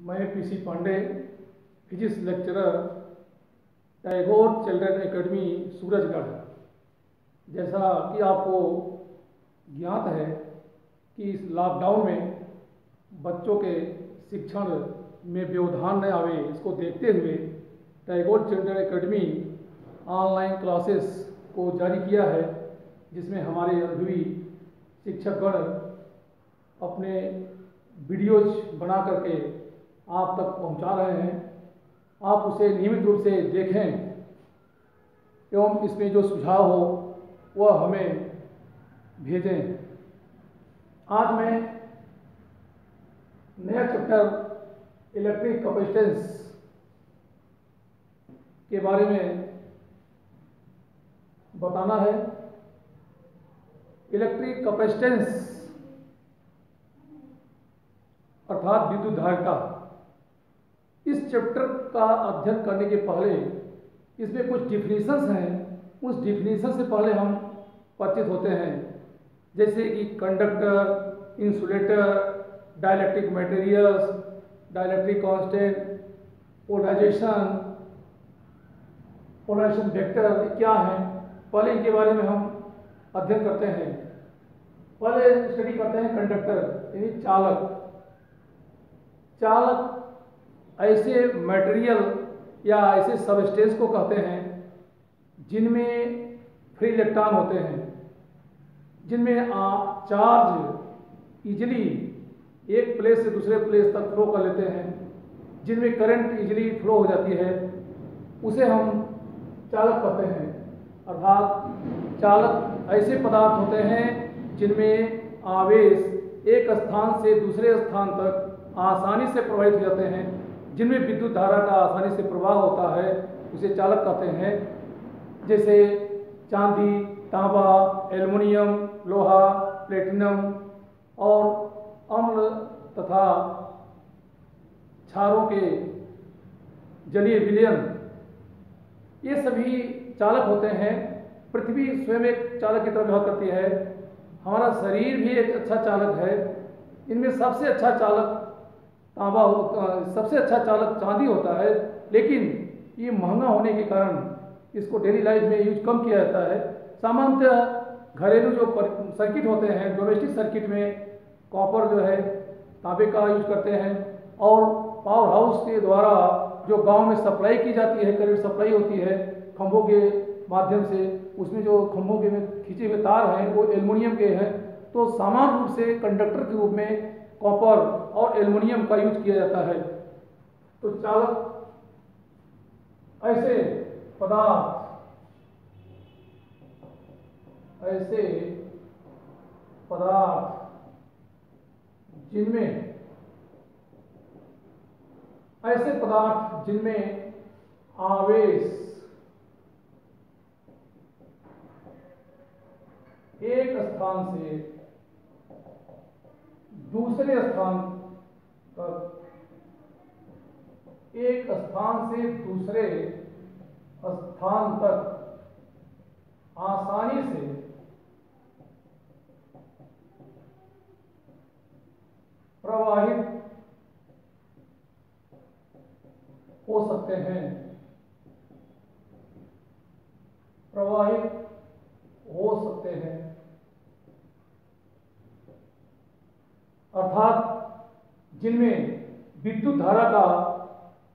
मैं PC Pandey, physics lecturer, Tagore children academy Surajgarh. जैसा कि आपको ज्ञात है कि इस लॉकडाउन में बच्चों के शिक्षण में व्यवधान न आवे, इसको देखते हुए Tagore children academy online classes को जारी किया है, जिसमें हमारे अनुभवी शिक्षकगण अपने वीडियोज बना करके आप तक पहुंचा रहे हैं। आप उसे नियमित रूप से देखें एवं इसमें जो सुझाव हो वह हमें भेजें। आज मैं नया चैप्टर इलेक्ट्रिक कैपेसिटेंस के बारे में बताना है। इलेक्ट्रिक कैपेसिटेंस अर्थात विद्युत धारिता। इस चैप्टर का अध्ययन करने के पहले इसमें कुछ डिफिनीशंस हैं, उस डिफिनीशन से पहले हम परिचित होते हैं, जैसे कि conductor, insulator, dielectric materials, dielectric constant, polarisation vector क्या है। पहले इनके बारे में हम अध्ययन करते हैं। पहले स्टडी करते हैं कंडक्टर यानी चालक। चालक ऐसे मटेरियल या ऐसे सबस्टेंस को कहते हैं जिनमें फ्री इलेक्ट्रॉन होते हैं, जिनमें आप चार्ज इजीली एक प्लेस से दूसरे प्लेस तक फ्लो कर लेते हैं, जिनमें करंट इजीली फ्लो हो जाती है, उसे हम चालक कहते हैं। अर्थात चालक ऐसे पदार्थ होते हैं जिनमें आवेश एक स्थान से दूसरे स्थान तक आसानी से प्रवाहित हो जाते हैं, जिनमें विद्युत धारा का आसानी से प्रवाह होता है, उसे चालक कहते हैं। जैसे चांदी, तांबा, एल्युमिनियम, लोहा, प्लेटिनम और अम्ल तथा क्षारों के जलीय विलयन, ये सभी चालक होते हैं। पृथ्वी स्वयं एक चालक की तरह व्यवहार करती है। हमारा शरीर भी एक अच्छा चालक है। इनमें सबसे अच्छा चालक तांबा होता है, सबसे अच्छा चालक चांदी होता है, लेकिन ये महंगा होने के कारण इसको डेली लाइफ में यूज कम किया जाता है। सामान्यतः घरेलू जो सर्किट होते हैं, डोमेस्टिक सर्किट में कॉपर जो है तांबे का यूज करते हैं, और पावर हाउस के द्वारा जो गांव में सप्लाई की जाती है, करंट सप्लाई होती है खंभों के माध्यम से, उसमें जो खंभों के में खींचे हुए तार हैं वो एल्युमिनियम के हैं। तो सामान्य रूप से कंडक्टर के रूप में कॉपर और एल्युमिनियम का यूज किया जाता है। तो चालक ऐसे पदार्थ जिनमें आवेश एक स्थान से दूसरे स्थान तक, एक स्थान से दूसरे स्थान तक आसानी से प्रवाहित हो सकते हैं, अर्थात जिनमें विद्युत धारा का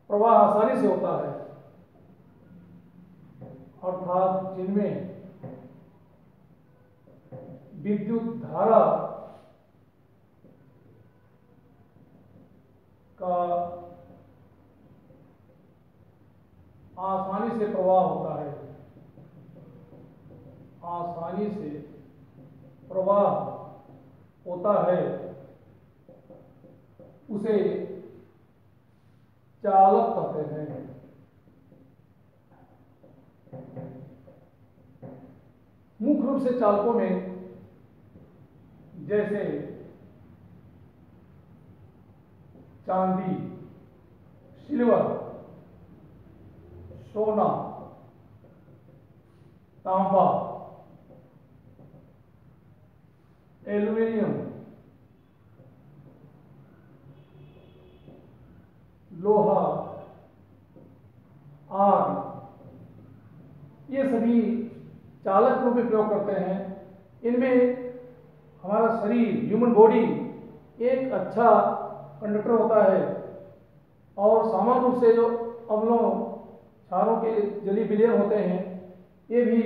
प्रवाह आसानी से होता है, अर्थात जिनमें विद्युत धारा का आसानी से प्रवाह होता है, उसे चालक कहते हैं। मुख्य रूप से चालकों में जैसे चांदी, सिल्वर, सोना, तांबा, एल्युमिनियम, लोहा आदि, ये सभी चालक रूप में प्रयोग करते हैं। इनमें हमारा शरीर, ह्यूमन बॉडी एक अच्छा कंडक्टर होता है और सामान्य रूप से जो अम्लों क्षारों के जलीय विलयन होते हैं ये भी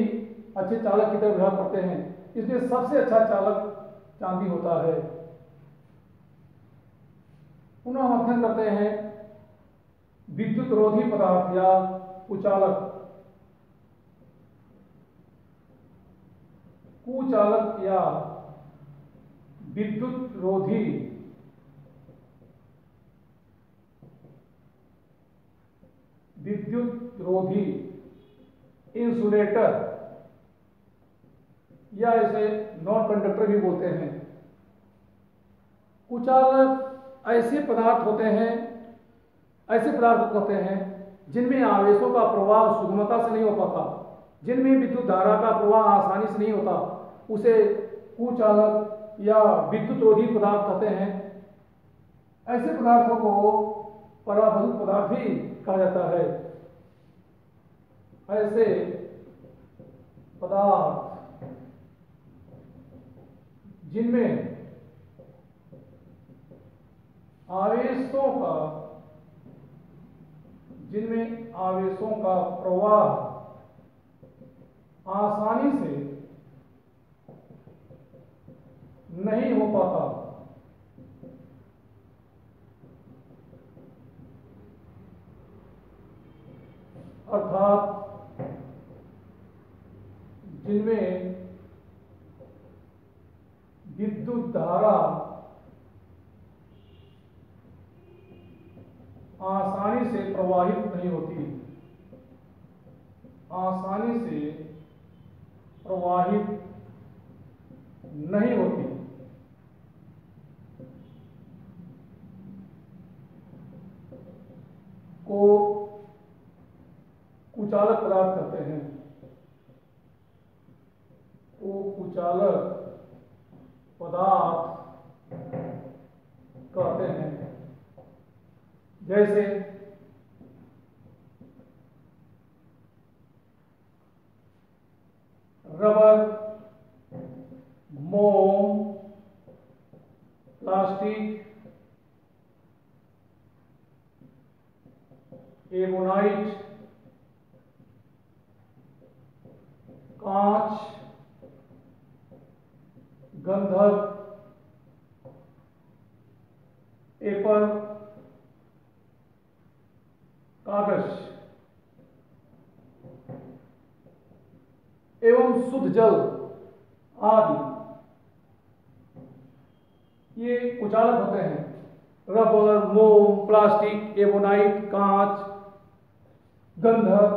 अच्छे चालक की तरह व्यवहार करते हैं। इसमें सबसे अच्छा चालक चांदी होता है। पुनः हम अध्ययन करते हैं विद्युत रोधी पदार्थ या कुचालक। कुचालक या विद्युत रोधी इंसुलेटर या इसे नॉन कंडक्टर भी बोलते हैं। कुचालक ऐसे पदार्थ होते हैं जिनमें आवेशों का प्रवाह सुगमता से नहीं हो पाता, जिनमें विद्युत धारा का प्रवाह आसानी से नहीं होता, उसे कुचालक या विद्युत रोधी पदार्थ कहते हैं। ऐसे पदार्थों को परावैद्युत पदार्थ भी कहा जाता है। ऐसे पदार्थ जिनमें आवेशों का प्रवाह आसानी से नहीं हो पाता, अर्थात जिनमें विद्युत धारा आसानी से प्रवाहित नहीं होती, को कुचालक पदार्थ कहते हैं। को कुचालक पदार्थ कहते हैं। जैसे रबर, मोम, प्लास्टिक, एबोनाइट, कांच, गंधक, पेपर, कागज एवं शुद्ध जल आदि ये कुचालक होते हैं। रबर, मोम, प्लास्टिक, एबोनाइट, कांच, गंधक,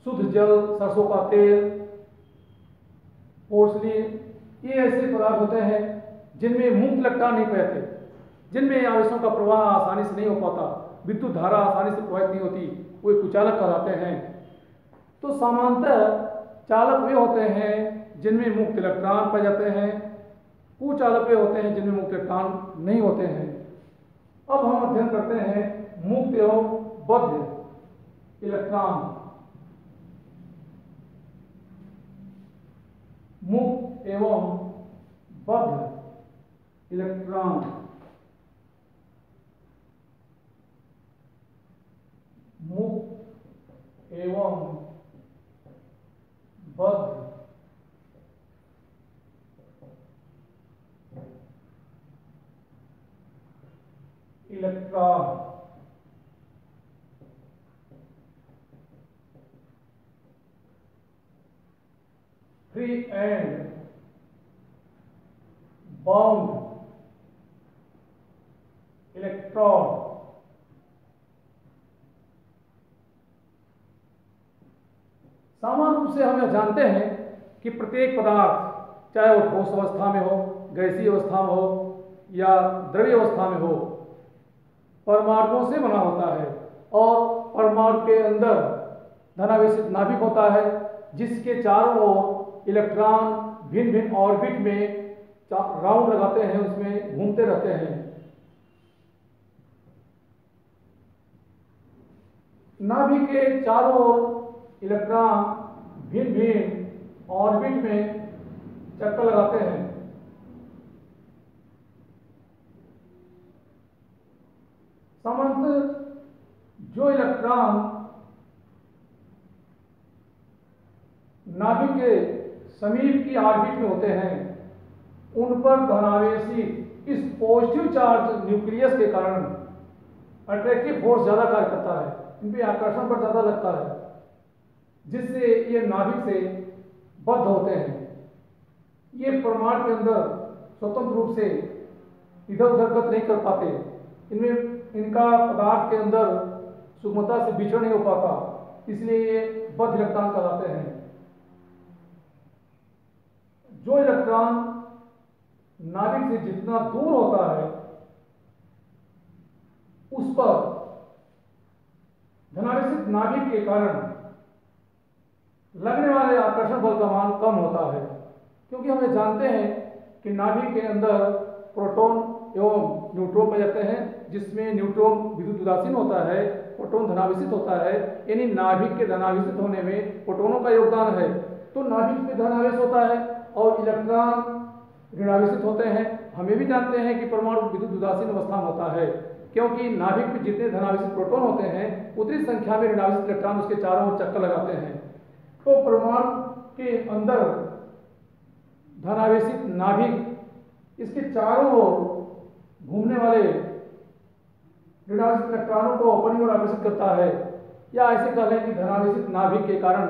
शुद्ध जल, सरसों का तेल, पोर्सलिन, ये ऐसे पदार्थ होते हैं जिनमें मुक्त इलेक्ट्रॉन नहीं बहते, जिनमें आवेशों का प्रवाह आसानी से नहीं हो पाता, विद्युत धारा आसानी से प्रवाहित नहीं होती, वो कुचालक कहलाते हैं। तो सामान्यतः चालक वे होते हैं जिनमें मुक्त इलेक्ट्रॉन पाए जाते हैं, कुचालक वे होते हैं जिनमें मुक्त इलेक्ट्रॉन नहीं होते हैं। अब हम अध्ययन करते हैं मुक्त एवं बद्ध इलेक्ट्रॉन। मुक्त एवं बद्ध इलेक्ट्रॉन। मुक्त एवं बद्ध electron. Free and bound electron. सामान्य रूप से हम यह जानते हैं कि प्रत्येक पदार्थ, चाहे वो ठोस अवस्था में हो, गैसीय अवस्था में हो या द्रव्य अवस्था में हो, परमाणुओं से बना होता है और परमाणु के अंदर धनावेशित नाभिक होता है जिसके चारों ओर इलेक्ट्रॉन भिन्न भिन्न ऑर्बिट में राउंड लगाते हैं, उसमें घूमते रहते हैं। नाभिक के चारों ओर इलेक्ट्रॉन भिन्न भिन्न ऑर्बिट में चक्कर लगाते हैं। सामान्यतः जो इलेक्ट्रॉन नाभिक के समीप की ऑर्बिट में होते हैं उन पर धनावेशी इस पॉजिटिव चार्ज न्यूक्लियस के कारण अट्रैक्टिव फोर्स ज्यादा कार्य करता है, इन पे आकर्षण पर ज्यादा लगता है, जिससे ये नाभिक से बद्ध होते हैं। ये परमाणु के अंदर स्वतंत्र रूप से इधर उधर गति नहीं कर पाते, इनमें इनका पदार्थ के अंदर सुगमता से विचरण नहीं हो पाता, इसलिए ये बद्ध इलेक्ट्रॉन कहलाते हैं। जो इलेक्ट्रॉन नाभिक से जितना दूर होता है उस पर धनावेशित नाभिक के कारण लगने वाले आकर्षण बल का मान कम होता है, क्योंकि हमें जानते हैं कि नाभिक के अंदर प्रोटॉन एवं न्यूट्रॉन पाए जाते हैं, जिसमें न्यूट्रॉन विद्युत उदासीन होता है, प्रोटॉन धनावेशित होता है, यानी नाभिक के धनावेशित होने में प्रोटॉनों का योगदान है। तो नाभिक में धनावेश होता है और इलेक्ट्रॉन ऋणावेशित होते हैं। हमें भी जानते हैं कि परमाणु विद्युत उदासीन अवस्था में होता है, क्योंकि नाभिक में जितने धनावेशित प्रोटॉन होते हैं उतनी संख्या में ऋणावेशित इलेक्ट्रॉन उसके चारों ओर चक्कर लगाते हैं। तो परमाणु के अंदर धनावेशित नाभिक इसके चारों ओर घूमने वाले ऋणावेशित इलेक्ट्रॉनों को अपनी ओर आकर्षित करता है, या ऐसे कह लें कि धनावेशित नाभिक के कारण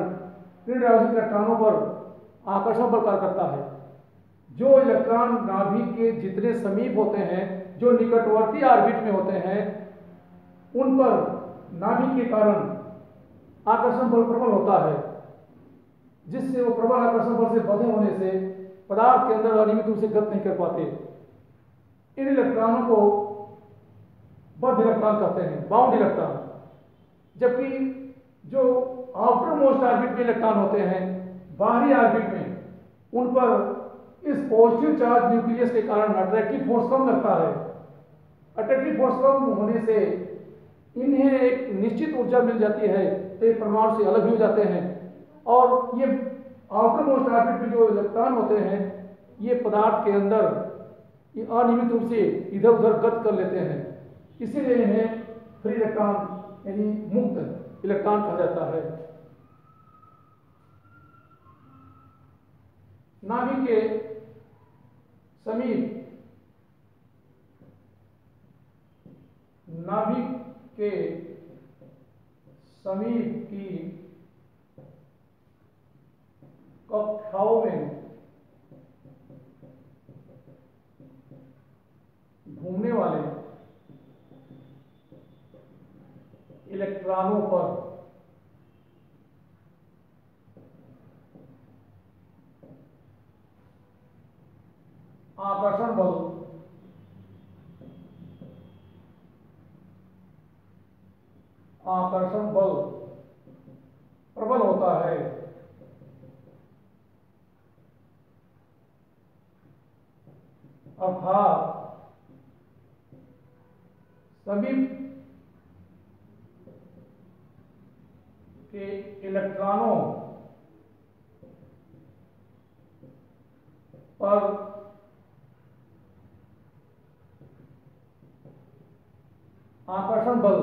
ऋणावेशित इलेक्ट्रॉनों पर आकर्षण बल कार्य करता है। जो इलेक्ट्रॉन नाभिक के जितने समीप होते हैं, जो निकटवर्ती ऑर्बिट में होते हैं, उन पर नाभिक के कारण आकर्षण बल प्रबल होता है, जिससे वो प्रबल आकर्षण बल से बंधे होने से पदार्थ के अंदर अनियमित रूप से गति नहीं कर पाते। इन इलेक्ट्रॉनों को बद्ध इलेक्ट्रॉन कहते हैं, बाउंड इलेक्ट्रॉन। जबकि जो आउटर मोस्ट ऑर्बिट में इलेक्ट्रॉन होते हैं, बाहरी ऑर्बिट में, उन पर इस पॉजिटिव चार्ज न्यूक्लियस के कारण अट्रैक्टिव फोर्स कम लगता है। अट्रैक्टिव फोर्स कम होने से इन्हें एक निश्चित ऊर्जा मिल जाती है, तो ये परमाणु से अलग भी हो जाते हैं। और ये आउटर मोस्ट ऑर्बिट में जो इलेक्ट्रॉन होते हैं, ये पदार्थ के अंदर ये अनियमित रूप से इधर उधर गति कर लेते हैं, इसीलिए इन्हें फ्री इलेक्ट्रॉन यानी मुक्त इलेक्ट्रॉन कहा जाता है। नाभिक के समीप की कक्षाओं में घूमने वाले इलेक्ट्रॉनों पर आकर्षण बल प्रबल होता है। अर्थात समीप के इलेक्ट्रॉनों पर आकर्षण बल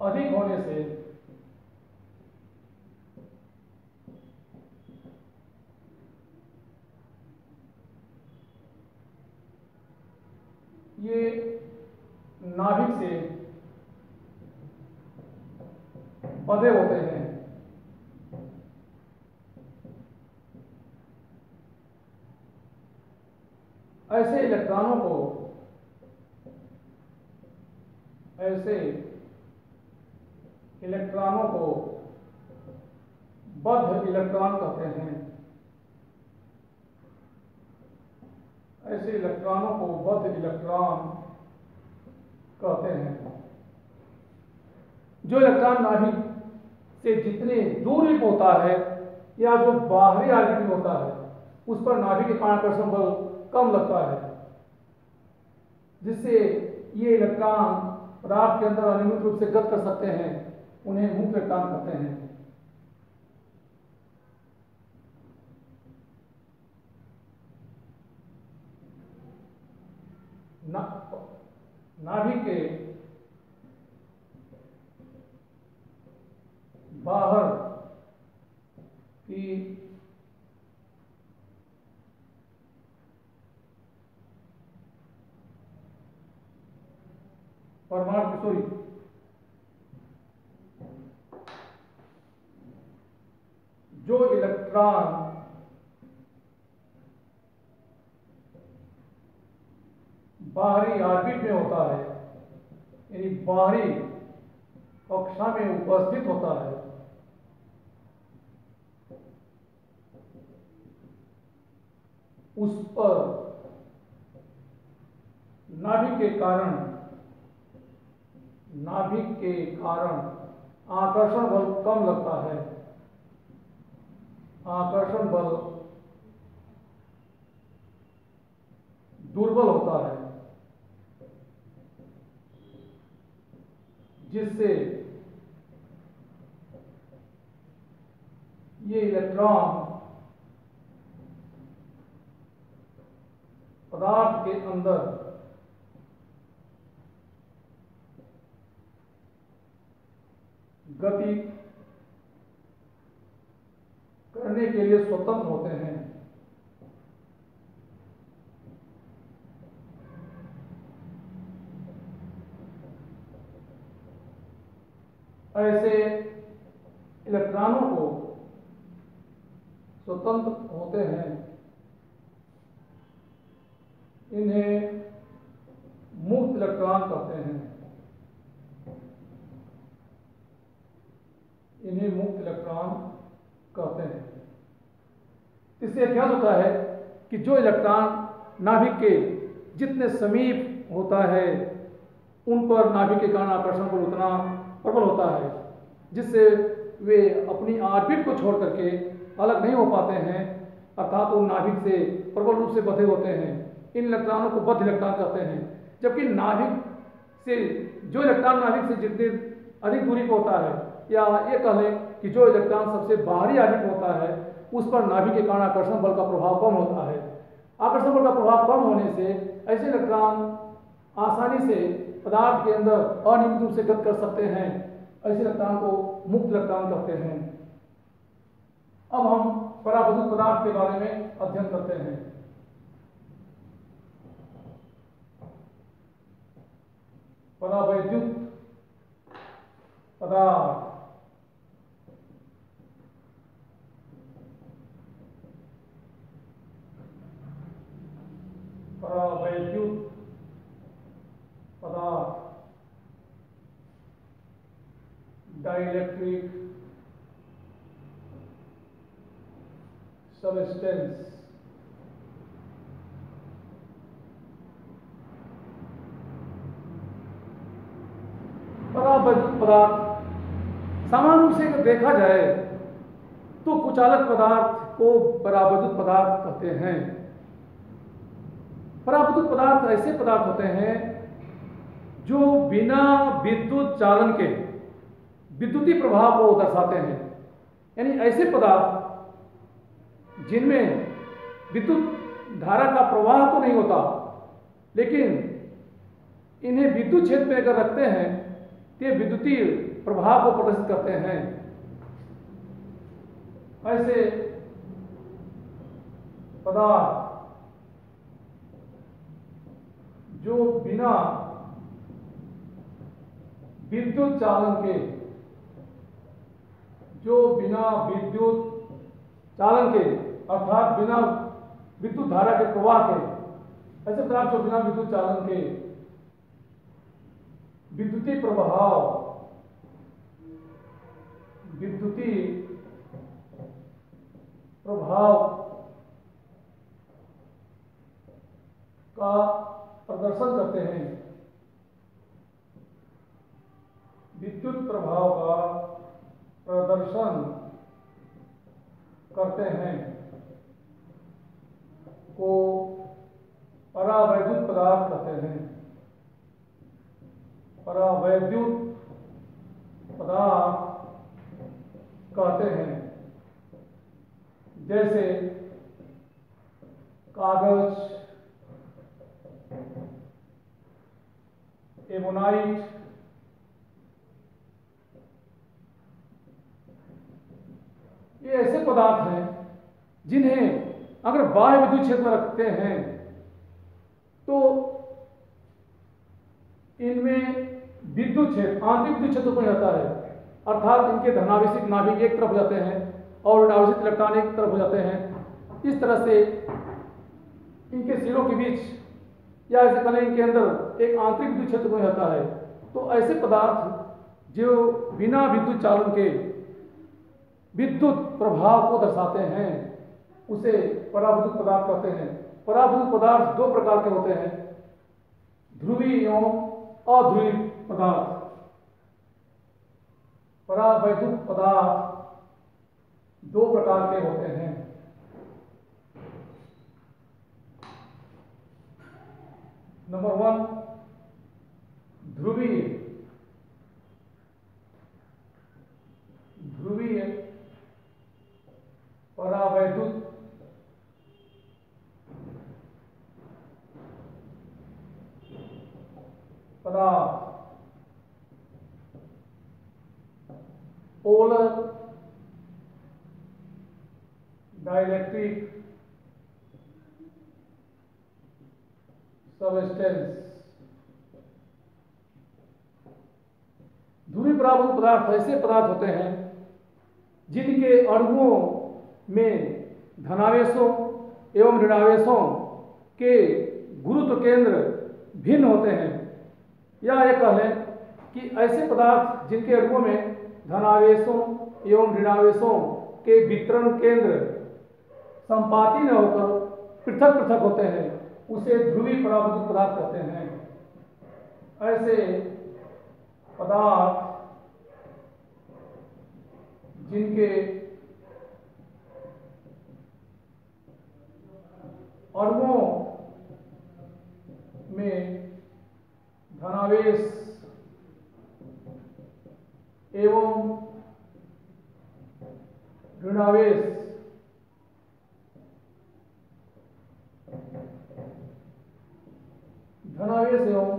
अधिक होने से ये नाभिक से बंधे होते हैं। ऐसे इलेक्ट्रॉनों को बद्ध इलेक्ट्रॉन कहते हैं। ऐसे इलेक्ट्रॉनों को बद्ध इलेक्ट्रॉन कहते हैं। जो इलेक्ट्रॉन नाभिक से जितने दूरी पर होता है या जो बाहरी ऑर्बिट में होता है, उस पर नाभिक के कारण आकर्षण बल कम लगता है, जिससे ये इलेक्ट्रॉन पदार्थ के अंदर अनियमित रूप से गत कर सकते हैं, उन्हें मुक्त इलेक्ट्रॉन कहते हैं। नाभिक के बाहर की परमाणु सॉरी जो इलेक्ट्रॉन बाहरी ऑर्बिट में होता है, यानी बाहरी कक्षा में उपस्थित होता है, उस पर नाभिक के कारण आकर्षण बल कम लगता है। आकर्षण बल दुर्बल होता है, जिससे ये इलेक्ट्रॉन पदार्थ के अंदर गति करने के लिए स्वतंत्र होते हैं। ऐसे इलेक्ट्रॉनों को स्वतंत्र होते हैं, इन्हें मुक्त इलेक्ट्रॉन कहते हैं। इन्हें मुक्त इलेक्ट्रॉन कहते हैं। इससे क्या होता है कि जो इलेक्ट्रॉन नाभिक के जितने समीप होता है, उन पर नाभिक के कारण आकर्षण बल उतना प्रबल होता है, जिससे वे अपनी ऑर्बिट को छोड़ करके अलग नहीं हो पाते हैं, अर्थात वो नाभिक से प्रबल रूप से बंधे होते हैं। इन इलेक्ट्रॉनों को बद्ध इलेक्ट्रॉन कहते हैं। जबकि नाभिक से जो इलेक्ट्रॉन नाभिक से जितनी अधिक दूरी पर होता है, या ये कह लें कि जो इलेक्ट्रॉन सबसे बाहरी ऑर्बिट होता है, उस पर नाभिक के कारण आकर्षण बल का प्रभाव कम होता है। आकर्षण बल का प्रभाव कम होने से ऐसे इलेक्ट्रॉन आसानी से पदार्थ के अंदर अनियमित रूप से गत कर सकते हैं। ऐसे इलेक्ट्रॉन को मुक्त इलेक्ट्रॉन कहते हैं। अब हम परावैद्युत पदार्थ के बारे में अध्ययन करते हैं। परावैद्युत पदार्थ परावैद्युत पदार्थ डाइलेक्ट्रिक सबस्टेंस परावैद्युत पदार्थ सामान्य रूप से अगर देखा जाए तो कुचालक पदार्थ को परावैद्युत पदार्थ कहते हैं। परावैद्युत पदार्थ ऐसे पदार्थ होते हैं जो बिना विद्युत चालन के विद्युतीय प्रभाव को दर्शाते हैं। यानी ऐसे पदार्थ जिनमें विद्युत धारा का प्रवाह तो नहीं होता, लेकिन इन्हें विद्युत क्षेत्र में अगर रखते हैं तो ये विद्युतीय प्रभाव को प्रदर्शित करते हैं। ऐसे पदार्थ जो बिना विद्युत चालन के अर्थात बिना विद्युत धारा के प्रवाह के, ऐसे पदार्थ जो बिना विद्युत चालन के विद्युतीय प्रभाव का प्रदर्शन करते हैं, विद्युत प्रभाव का प्रदर्शन करते हैं, को परावैद्युत पदार्थ कहते हैं। परावैद्युत पदार्थ कहते हैं। जैसे कागज, एमोनाइट, ये ऐसे पदार्थ हैं जिन्हें अगर बाह्य विद्युत क्षेत्र में रखते हैं तो इनमें विद्युत क्षेत्र, आंतरिक विद्युत क्षेत्र उत्पन्न होता है, अर्थात इनके धनावेशित नाभिक एक तरफ हो जाते हैं और ऋणावेशित इलेक्ट्रॉन एक तरफ हो जाते हैं। इस तरह से इनके सिरों के बीच या ऐसे कहें इनके अंदर एक आंतरिक विद्युत क्षेत्र उत्पन्न होता है। तो ऐसे पदार्थ जो बिना विद्युत चालन के विद्युत प्रभाव को दर्शाते हैं उसे परावैद्युत पदार्थ कहते हैं। परावैद्युत पदार्थ दो प्रकार के होते हैं, ध्रुवीय एवं अध्रुवीय पदार्थ। परावैद्युत पदार्थ दो प्रकार के होते हैं। नंबर 1 ध्रुवीय। ध्रुवीय परावैद्युत पदार्थ पोलर डाइलेक्ट्रिक सबस्टेंस। ध्रुवीय परावैद्युत पदार्थ ऐसे पदार्थ होते हैं जिनके अणुओं में धनावेशों एवं ऋणावेशों के गुरुत्व केंद्र भिन्न होते हैं, या ये कह लें कि ऐसे पदार्थ जिनके अणुओं में धनावेशों एवं ऋणावेशों के वितरण केंद्र संपाती न होकर पृथक पृथक होते हैं उसे ध्रुवीय परावैद्युत पदार्थ कहते हैं। ऐसे पदार्थ जिनके अणुओं में धनावेश एवं ऋणावेश धनावेश एवं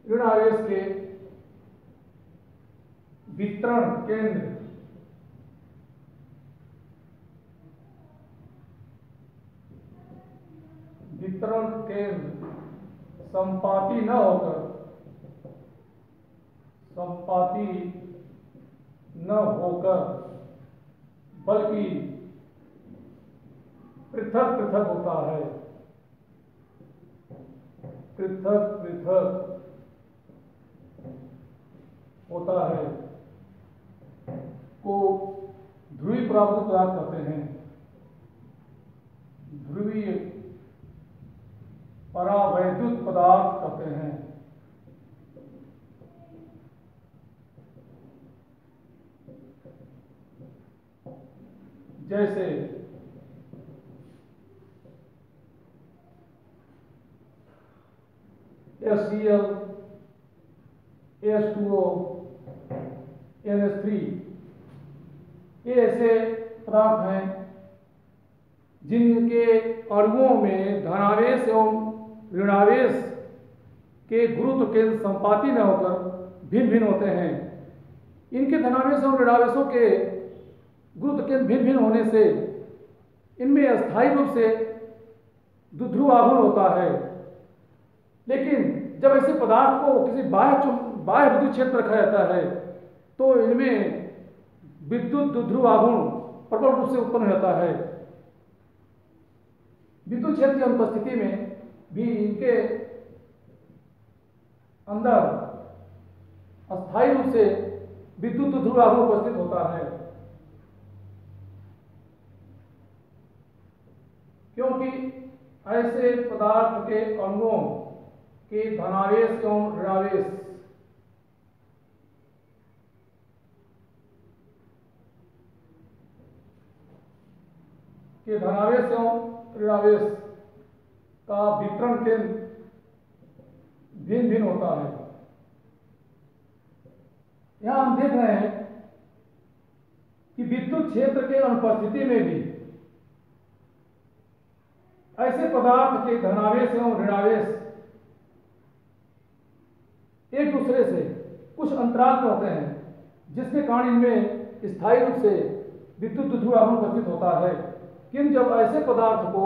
ऋणावेश के वितरण केंद्र संपाती न होकर बल्कि पृथक पृथक होता है, को ध्रुवीय परावैद्युत पदार्थ कहते हैं। ध्रुवीय परावैद्युत पदार्थ कहते हैं। जैसे HCl, H2O, NH3 ये ऐसे पदार्थ हैं जिनके अणुओं में धनावेश एवं ऋणावेश के गुरुत्व केंद्र संपाती न होकर भिन्न भिन्न होते हैं। इनके धनावेश एवं ऋणावेशों के गुरुत्व केंद्र भिन्न भिन्न होने से इनमें अस्थायी रूप से द्विध्रुव आघूर्ण होता है। लेकिन जब ऐसे पदार्थ को किसी बाह्य विद्युत क्षेत्र में रखा जाता है तो इनमें विद्युत द्विध्रुव आघूर्ण प्रबल रूप से उत्पन्न होता है। विद्युत क्षेत्र की अनुपस्थिति में भी इनके अंदर अस्थायी रूप से विद्युत द्विध्रुव आघूर्ण उपस्थित होता है, क्योंकि ऐसे पदार्थ के अणुओं के धनावेश एवं ऋणावेश का वितरण केंद्र भिन्न भिन्न होता है। यहां हम देख रहे हैं कि विद्युत क्षेत्र के अनुपस्थिति में भी ऐसे पदार्थ के धनावेश एवं ऋणावेश एक दूसरे से कुछ अंतराल पर होते हैं, जिसके कारण इनमें स्थायी रूप से विद्युत द्विध्रुव आघूर्ण उपस्थित होता है। किंतु जब ऐसे पदार्थ को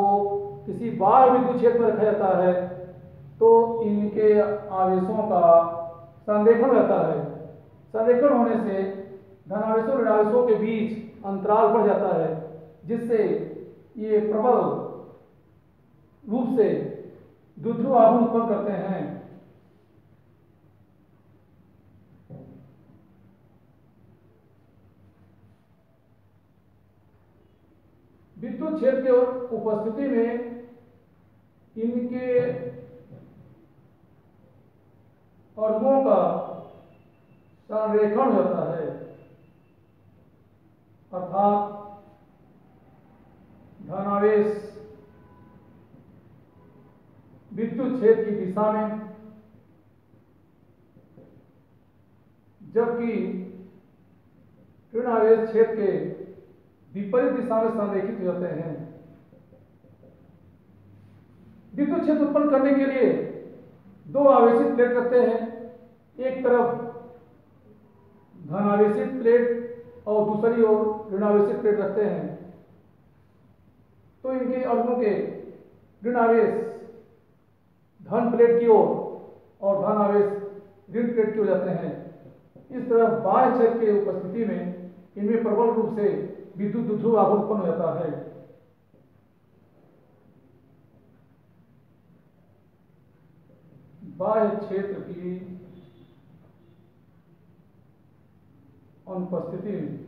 किसी बाह्य विद्युत क्षेत्र में रखा जाता है तो इनके आवेशों का संरेखण रहता है। संरेखण होने से धनावेशों और ऋणावेशों के बीच अंतराल बढ़ जाता है, जिससे ये प्रबल रूप से द्विध्रुव आघूर्ण उत्पन्न करते हैं। विद्युत क्षेत्र की उपस्थिति में इनके अणुओं का संरेखण होता है, अर्थात धनावेश विद्युत क्षेत्र की दिशा में, जबकि ऋणावेश क्षेत्र के विपरीत दिशा में संरेखित हो जाते हैं। विद्युत क्षेत्र उत्पन्न करने के लिए दो आवेशित प्लेट रखते हैं, एक तरफ धनावेशित प्लेट और दूसरी ओर ऋणावेशित प्लेट रखते हैं। तो इनके अणुओं के ऋणावेश धन प्लेट की ओर और धनावेश ऋण प्लेट की ओर जाते हैं। इस तरह बाह्य क्षेत्र की उपस्थिति में इनमें प्रबल रूप से विद्युत द्विध्रुव आघूर्ण उत्पन्न हो जाता है। बाह्य क्षेत्र की अनुपस्थिति में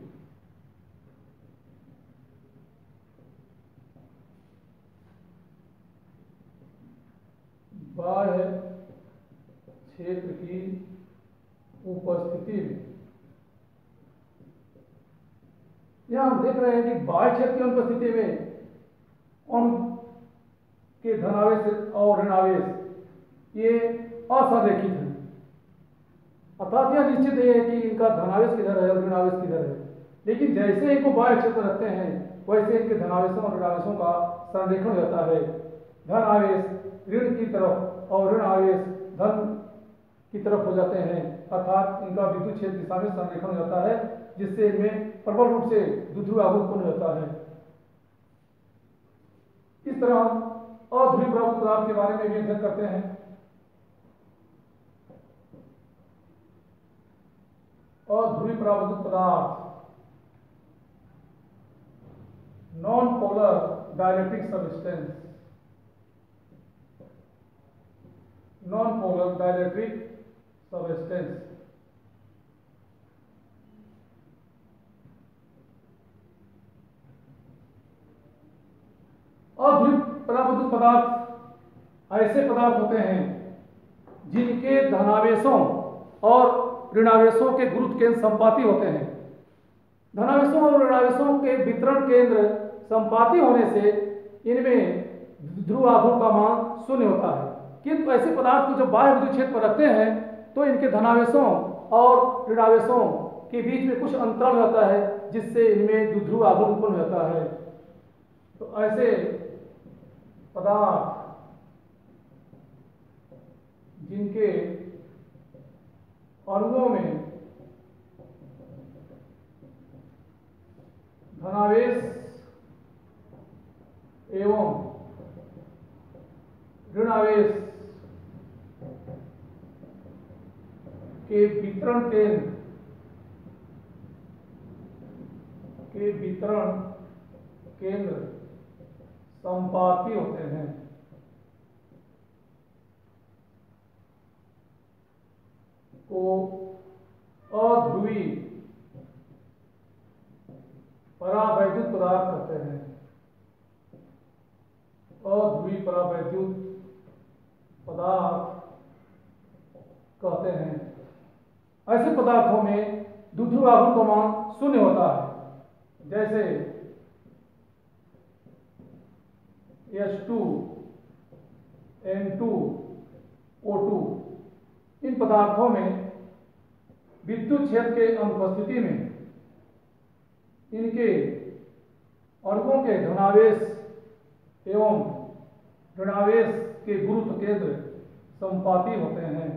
बाह्य क्षेत्र की उपस्थिति में यहां हम देख रहे हैं कि बाह्य क्षेत्र की अनुपस्थिति में अणु के धनावेश और ऋणावेश ये असंरेखित है। अर्थात यह निश्चित है कि इनका धनावेश किधर है और ऋणावेश किधर है, लेकिन जैसे इनको बाह्य क्षेत्र रखते हैं वैसे इनके धनावेशों और ऋणावेशों का संरेखण हो जाता है। धन आवेश ऋण की तरफ और ऋण आवेश धन की तरफ हो जाते हैं, अर्थात इनका विद्युत क्षेत्र दिशा में संरेखण हो जाता है, जिससे इनमें प्रबल रूप से द्विध्रुव आघूर्ण उत्पन्न होता है। इस तरह हम अध्रुवीय परावर्तित पदार्थ के बारे में भी अध्ययन करते हैं। अध्रुवीय परावर्तित पदार्थ non polar dielectric substance, non polar dielectric substance. अध्रुवीय परावर्तित पदार्थ ऐसे पदार्थ होते हैं जिनके धनावेशों और ऋणावेशों के गुरुत्व केंद्र संपाती होते हैं। धनावेशों और ऋणावेशों के वितरण केंद्र संपाती होने से इनमें ध्रुव आघूर्ण का मान शून्य होता है। किंतु ऐसे पदार्थ को जब बाह्य विद्युत क्षेत्र पर रखते हैं तो इनके धनावेशों और ऋणावेशों के बीच में कुछ अंतराल रहता है, जिससे इनमें द्विध्रुव आघूर्ण उत्पन्न होता है। तो ऐसे पदार्थ जिनके अणुओं में धनावेश एवं ऋणावेश के वितरण केंद्र संपाती होते हैं, को अध्रुवीय परावैद्युत पदार्थ कहते हैं। अध्रुवीय परावैद्युत पदार्थ कहते हैं। ऐसे पदार्थों में द्विध्रुव आघूर्ण का मान शून्य होता है, जैसे H2, N2, O2। इन पदार्थों में विद्युत क्षेत्र के अनुपस्थिति में इनके अणुओं के धनावेश एवं ऋणावेश के गुरुत्व केंद्र संपाती होते हैं।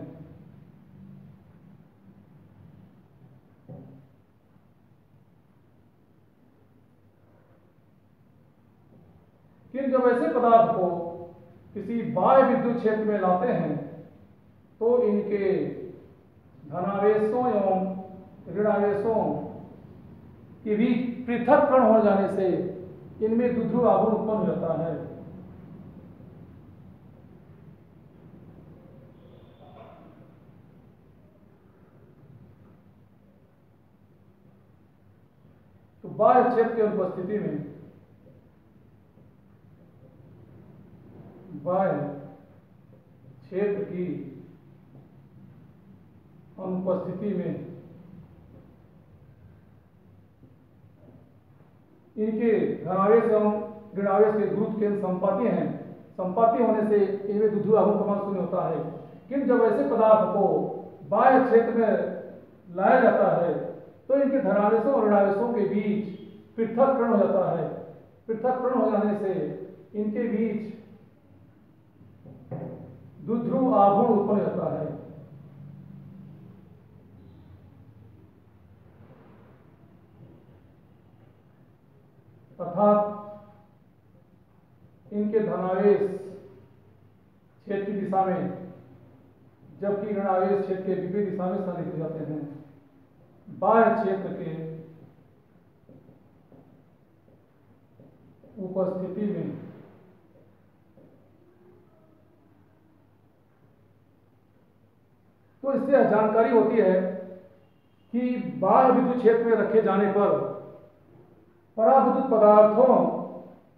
किंतु जब ऐसे पदार्थ को किसी बाह्य विद्युत क्षेत्र में लाते हैं तो इनके धनावेशों एवं ऋणावेशों के बीच पृथक्करण हो जाने से इनमें द्विध्रुव आघूर्ण उत्पन्न हो जाता है। तो बाह्य क्षेत्र की अनुपस्थिति में बाह्य क्षेत्र की अनुपस्थिति में इनके धनावेश एवं ऋणावेश के गुरुत्व केंद्र संपाती हैं। संपाती होने से इनमें द्विध्रुव आघूर्ण का मान शून्य होता है। किंतु जब ऐसे पदार्थ को बाह्य क्षेत्र में लाया जाता है तो इनके धनावेशों और ऋणावेशों के बीच पृथक्करण हो जाता है। पृथक्करण हो जाने से इनके बीच द्विध्रुव आघूर्ण उत्पन्न होता है। अर्थात इनके धनावेश क्षेत्र की दिशा में जबकि ऋणावेश क्षेत्र के विपरीत दिशा में स्थानित हो जाते हैं। बाह्य क्षेत्र के उपस्थिति में तो इससे जानकारी होती है कि बाह्य विद्युत क्षेत्र में रखे जाने पर पराविद्युत पदार्थों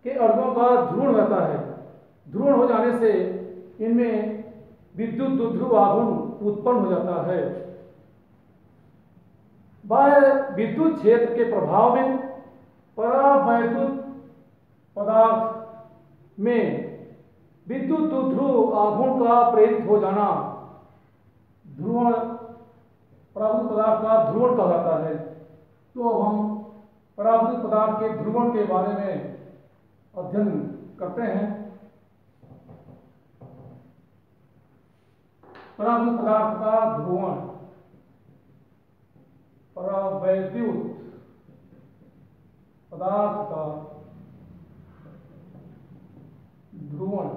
के अणुओं का ध्रुवण रहता है। ध्रुवण हो जाने से इनमें विद्युत द्विध्रुव आघूर्ण उत्पन्न हो जाता है। बाह्य विद्युत क्षेत्र के प्रभाव में परावैद्युत पदार्थ में विद्युत द्विध्रुव आघूर्ण का प्रेरित हो जाना ध्रुवण परावैद्युत पदार्थ का ध्रुवण कहलाता है। तो हम परावैद्युत पदार्थ के ध्रुवण के बारे में अध्ययन करते हैं। परावैद्युत पदार्थ का ध्रुवण, परावैद्युत पदार्थ का ध्रुवण,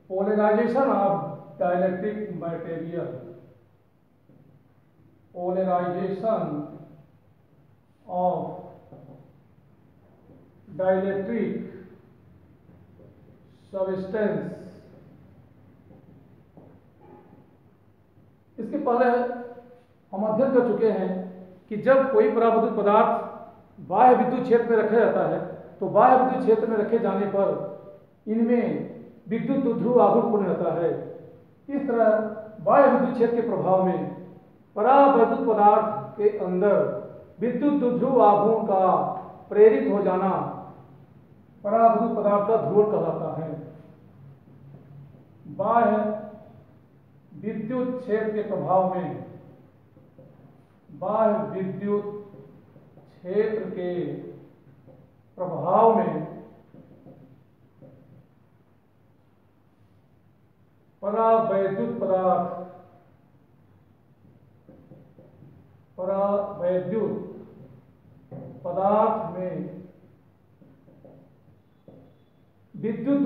polarization of dielectric material, polarization of dielectric substance. इसके पहले हम अध्ययन कर चुके हैं कि जब कोई परावैद्युत पदार्थ बाह्य विद्युत क्षेत्र में रखा जाता है तो बाह्य विद्युत क्षेत्र में रखे जाने पर इनमें विद्युत द्विध्रुव आघूर्ण उत्पन्न होता है। इस तरह बाह्य विद्युत क्षेत्र के प्रभाव में परावैद्युत पदार्थ के अंदर विद्युत द्विध्रुव आघूर्ण का प्रेरित हो जाना परावैद्युत पदार्थ का ध्रुवण कहलाता है। बाह्य विद्युत क्षेत्र के प्रभाव में बाह्य विद्युत क्षेत्र के प्रभाव में परावैद्युत पदार्थ में विद्युत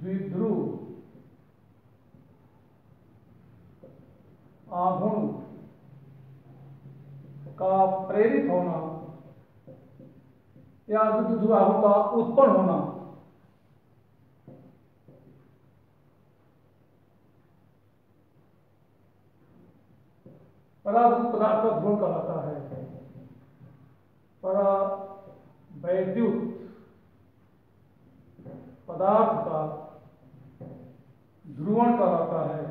द्विध्रुव आघूर्ण का प्रेरित होना या विद्युत द्विध्रुव आघूर्ण का उत्पन्न होना परावैद्युत पदार्थ का ध्रुवण कहलाता है। परावैद्युत पदार्थ का ध्रुवण कहलाता है।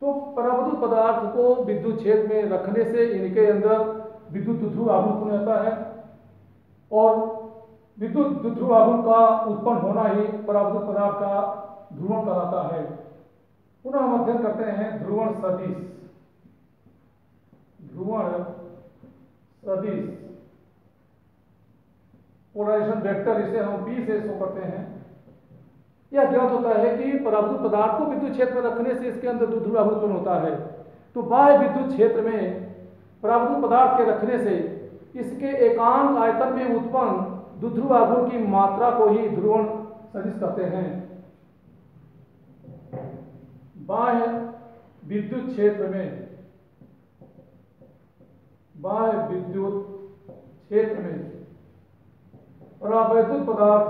तो परावैद्युत पदार्थ को विद्युत क्षेत्र में रखने से इनके अंदर विद्युत द्विध्रुव आघूर्ण उत्पन्न होता है और विद्युत द्विध्रुव आघूर्ण का उत्पन्न होना ही परावैद्युत पदार्थ का ध्रुवण कहलाता है। पुनः हम अध्ययन करते हैं ध्रुवण सदिश। ध्रुवण सदिश पोलराइजेशन वेक्टर, इसे हम P से शो करते हैं। यह ज्ञात होता है कि परावैद्युत पदार्थ को विद्युत क्षेत्र में रखने से इसके अंदर द्विध्रुव आघूर्ण उत्पन्न होता है। तो बाह्य विद्युत क्षेत्र में परावैद्युत पदार्थ के रखने से इसके एकांक आयतन में उत्पन्न द्विध्रुव आघूर्ण की मात्रा को ही ध्रुवण सदिश कहते हैं। बाह्य विद्युत क्षेत्र में परावैद्युत पदार्थ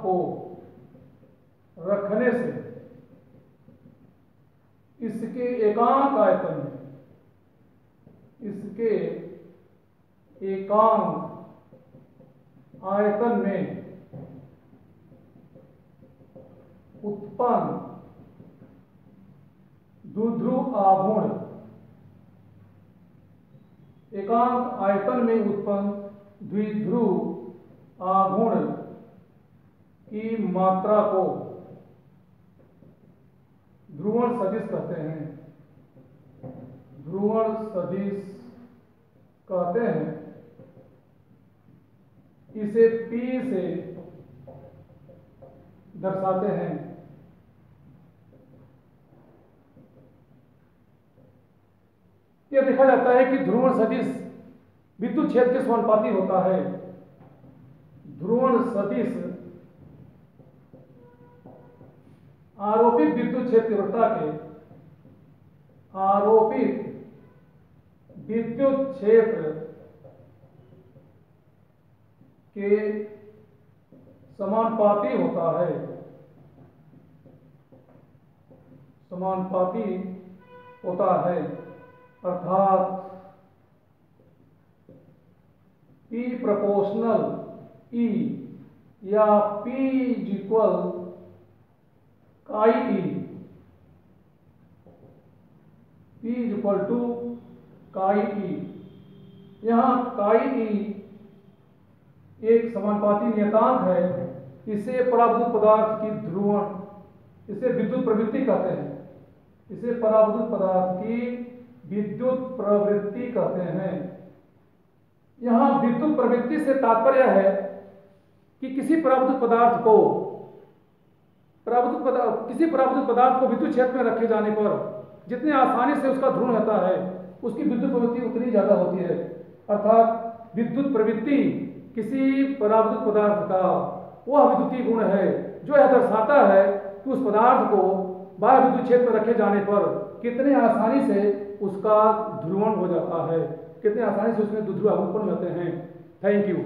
को रखने से इसके एकांक आयतन में उत्पन्न द्विध्रुव आघूर्ण, एकांक आयतन में उत्पन्न द्विध्रुव आघूर्ण की मात्रा को ध्रुवण सदिश कहते हैं। ध्रुवण सदिश कहते हैं। इसे P से दर्शाते हैं। यह देखा जाता है कि ध्रुवण सदिश विद्युत क्षेत्र के समानुपाती होता है। ध्रुवण सदिश आरोपित विद्युत क्षेत्र तीव्रता के समानुपाती होता है। अर्थात P प्रोपोर्शनल E या P is equal chi E, P is equal to chi E। यहाँ काई E एक समानुपाती नियतांक है। इसे परावैद्युत पदार्थ की ध्रुवण, इसे विद्युत प्रवृत्ति कहते हैं। इसे परावैद्युत पदार्थ की विद्युत प्रवृत्ति कहते हैं। यहाँ विद्युत प्रवृत्ति से तात्पर्य है कि किसी परावैद्युत पदार्थ को विद्युत क्षेत्र में रखे जाने पर जितने आसानी से उसका ध्रुवण होता है उसकी विद्युत प्रवृत्ति उतनी ज्यादा होती है। अर्थात विद्युत प्रवृत्ति किसी परावैद्युत पदार्थ का वह विद्युतीय गुण है जो यह दर्शाता है कि उस पदार्थ को बाह्य विद्युत क्षेत्र में रखे जाने पर कितने आसानी से उसका ध्रुवण हो जाता है, कितने आसानी से उसमें द्विध्रुव आघूर्ण उत्पन्न होते हैं। Thank you.